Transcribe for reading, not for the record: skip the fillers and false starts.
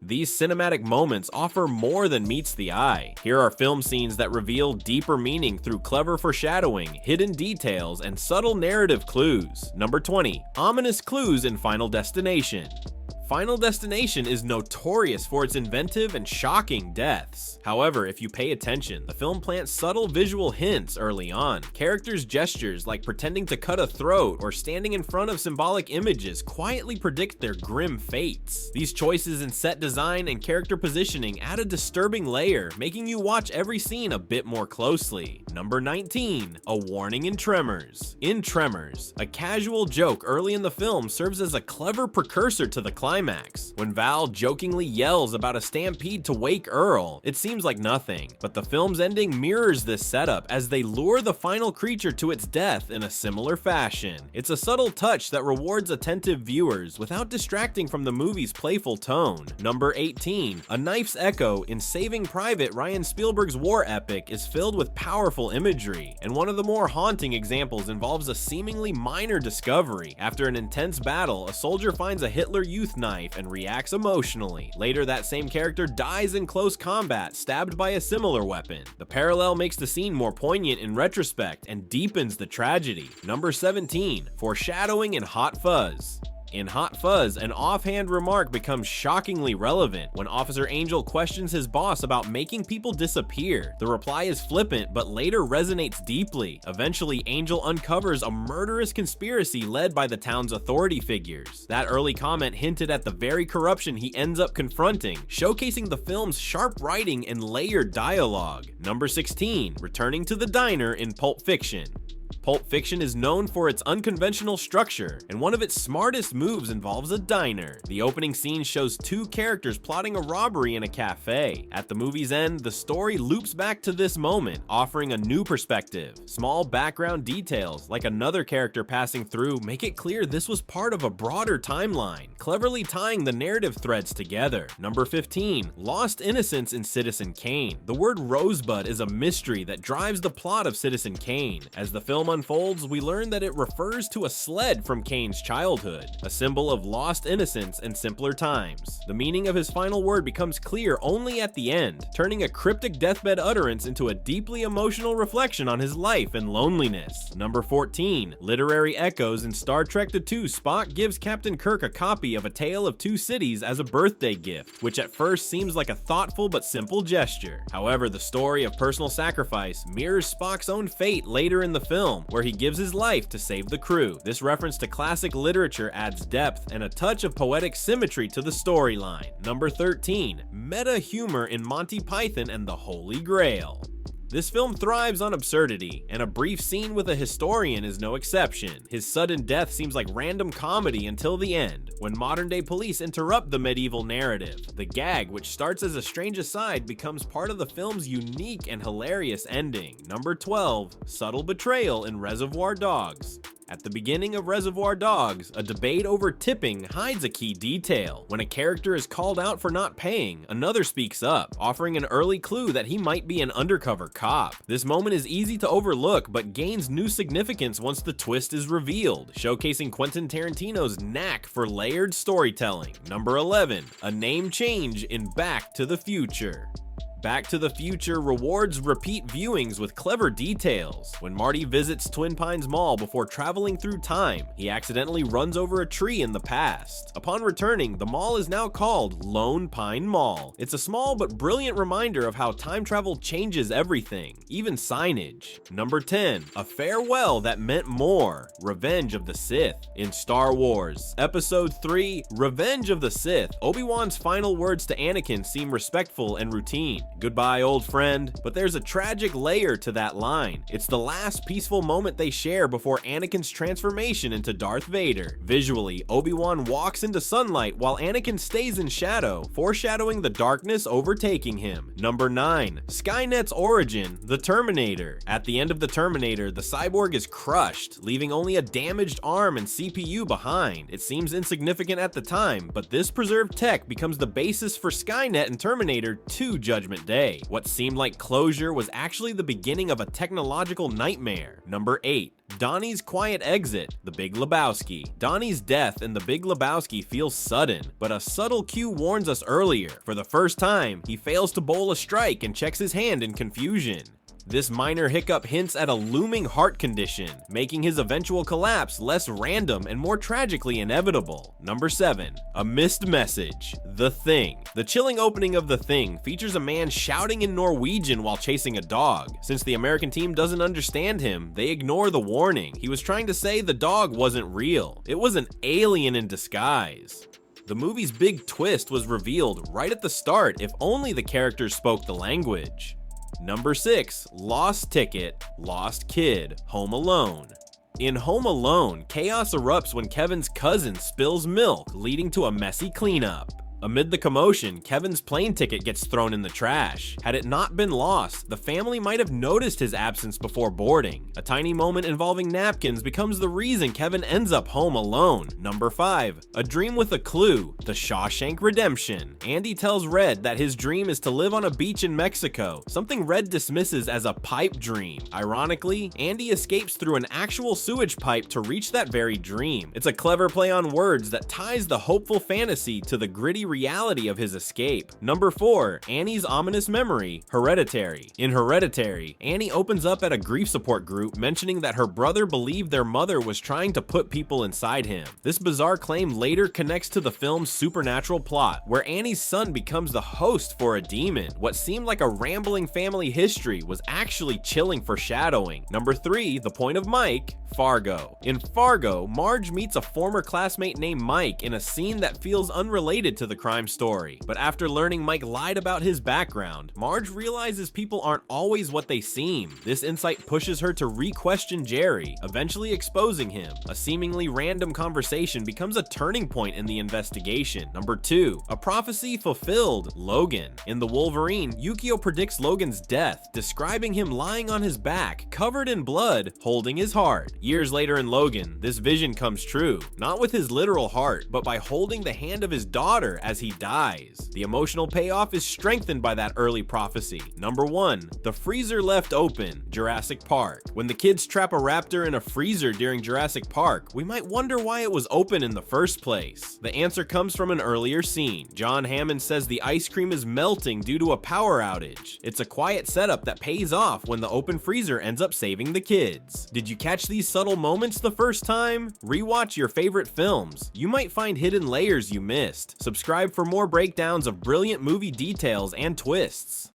These cinematic moments offer more than meets the eye. Here are film scenes that reveal deeper meaning through clever foreshadowing, hidden details, and subtle narrative clues. Number 20. Ominous clues in Final Destination. Final Destination is notorious for its inventive and shocking deaths. However, if you pay attention, the film plants subtle visual hints early on. Characters' gestures like pretending to cut a throat or standing in front of symbolic images quietly predict their grim fates. These choices in set design and character positioning add a disturbing layer, making you watch every scene a bit more closely. Number 19. A warning in Tremors. In Tremors, a casual joke early in the film serves as a clever precursor to the climax. When Val jokingly yells about a stampede to wake Earl, it seems like nothing, but the film's ending mirrors this setup as they lure the final creature to its death in a similar fashion. It's a subtle touch that rewards attentive viewers without distracting from the movie's playful tone. Number 18. A Knife's Echo in Saving Private Ryan Spielberg's war epic is filled with powerful imagery, and one of the more haunting examples involves a seemingly minor discovery. After an intense battle, a soldier finds a Hitler Youth knife and reacts emotionally. Later, that same character dies in close combat, stabbed by a similar weapon. The parallel makes the scene more poignant in retrospect and deepens the tragedy. Number 17. Foreshadowing in Hot Fuzz. In Hot Fuzz, an offhand remark becomes shockingly relevant when Officer Angel questions his boss about making people disappear. The reply is flippant, but later resonates deeply. Eventually, Angel uncovers a murderous conspiracy led by the town's authority figures. That early comment hinted at the very corruption he ends up confronting, showcasing the film's sharp writing and layered dialogue. Number 16. Returning to the diner in Pulp Fiction. Pulp Fiction is known for its unconventional structure, and one of its smartest moves involves a diner. The opening scene shows two characters plotting a robbery in a cafe. At the movie's end, the story loops back to this moment, offering a new perspective. Small background details, like another character passing through, make it clear this was part of a broader timeline, cleverly tying the narrative threads together. Number 15. Lost Innocence in Citizen Kane. The word Rosebud is a mystery that drives the plot of Citizen Kane. As the film unfolds, we learn that it refers to a sled from Kane's childhood, a symbol of lost innocence and simpler times. The meaning of his final word becomes clear only at the end, turning a cryptic deathbed utterance into a deeply emotional reflection on his life and loneliness. Number 14. Literary echoes in Star Trek II. Spock gives Captain Kirk a copy of A Tale of Two Cities as a birthday gift, which at first seems like a thoughtful but simple gesture. However, the story of personal sacrifice mirrors Spock's own fate later in the film, where he gives his life to save the crew. This reference to classic literature adds depth and a touch of poetic symmetry to the storyline. Number 13. Meta humor in Monty Python and the Holy Grail. This film thrives on absurdity, and a brief scene with a historian is no exception. His sudden death seems like random comedy until the end, when modern-day police interrupt the medieval narrative. The gag, which starts as a strange aside, becomes part of the film's unique and hilarious ending. Number 12. Subtle betrayal in Reservoir Dogs. At the beginning of Reservoir Dogs, a debate over tipping hides a key detail. When a character is called out for not paying, another speaks up, offering an early clue that he might be an undercover cop. This moment is easy to overlook, but gains new significance once the twist is revealed, showcasing Quentin Tarantino's knack for layered storytelling. Number 11. A name change in Back to the Future. Back to the Future rewards repeat viewings with clever details. When Marty visits Twin Pines Mall before traveling through time, he accidentally runs over a tree in the past. Upon returning, the mall is now called Lone Pine Mall. It's a small but brilliant reminder of how time travel changes everything, even signage. Number 10. A farewell that meant more. Revenge of the Sith. In Star Wars Episode 3, Revenge of the Sith, Obi-Wan's final words to Anakin seem respectful and routine. Goodbye, old friend. But there's a tragic layer to that line. It's the last peaceful moment they share before Anakin's transformation into Darth Vader. Visually, Obi-Wan walks into sunlight while Anakin stays in shadow, foreshadowing the darkness overtaking him. Number 9. Skynet's origin, the Terminator. At the end of the Terminator, the cyborg is crushed, leaving only a damaged arm and CPU behind. It seems insignificant at the time, but this preserved tech becomes the basis for Skynet and Terminator 2: Judgment day. What seemed like closure was actually the beginning of a technological nightmare. Number 8. Donnie's quiet exit, The Big Lebowski. Donnie's death in The Big Lebowski feels sudden, but a subtle cue warns us earlier. For the first time, he fails to bowl a strike and checks his hand in confusion. This minor hiccup hints at a looming heart condition, making his eventual collapse less random and more tragically inevitable. Number 7. A missed message, The Thing. The chilling opening of The Thing features a man shouting in Norwegian while chasing a dog. Since the American team doesn't understand him, they ignore the warning. He was trying to say the dog wasn't real. It was an alien in disguise. The movie's big twist was revealed right at the start if only the characters spoke the language. Number 6. Lost Ticket, Lost Kid, Home Alone. In Home Alone, chaos erupts when Kevin's cousin spills milk, leading to a messy cleanup. Amid the commotion, Kevin's plane ticket gets thrown in the trash. Had it not been lost, the family might have noticed his absence before boarding. A tiny moment involving napkins becomes the reason Kevin ends up home alone. Number 5. A Dream with a Clue, The Shawshank Redemption. Andy tells Red that his dream is to live on a beach in Mexico, something Red dismisses as a pipe dream. Ironically, Andy escapes through an actual sewage pipe to reach that very dream. It's a clever play on words that ties the hopeful fantasy to the gritty reality of his escape. Number 4. Annie's ominous memory, Hereditary. In Hereditary, Annie opens up at a grief support group mentioning that her brother believed their mother was trying to put people inside him. This bizarre claim later connects to the film's supernatural plot, where Annie's son becomes the host for a demon. What seemed like a rambling family history was actually chilling foreshadowing. Number 3. The Point of Mike, Fargo. In Fargo, Marge meets a former classmate named Mike in a scene that feels unrelated to the crime story. But after learning Mike lied about his background, Marge realizes people aren't always what they seem. This insight pushes her to re-question Jerry, eventually exposing him. A seemingly random conversation becomes a turning point in the investigation. Number 2. A prophecy fulfilled, Logan. In The Wolverine, Yukio predicts Logan's death, describing him lying on his back, covered in blood, holding his heart. Years later in Logan, this vision comes true, not with his literal heart, but by holding the hand of his daughter as he dies. The emotional payoff is strengthened by that early prophecy. Number 1. The freezer left open, Jurassic Park. When the kids trap a raptor in a freezer during Jurassic Park, we might wonder why it was open in the first place. The answer comes from an earlier scene. John Hammond says the ice cream is melting due to a power outage. It's a quiet setup that pays off when the open freezer ends up saving the kids. Did you catch these subtle moments the first time? Rewatch your favorite films. You might find hidden layers you missed. Subscribe for more breakdowns of brilliant movie details and twists.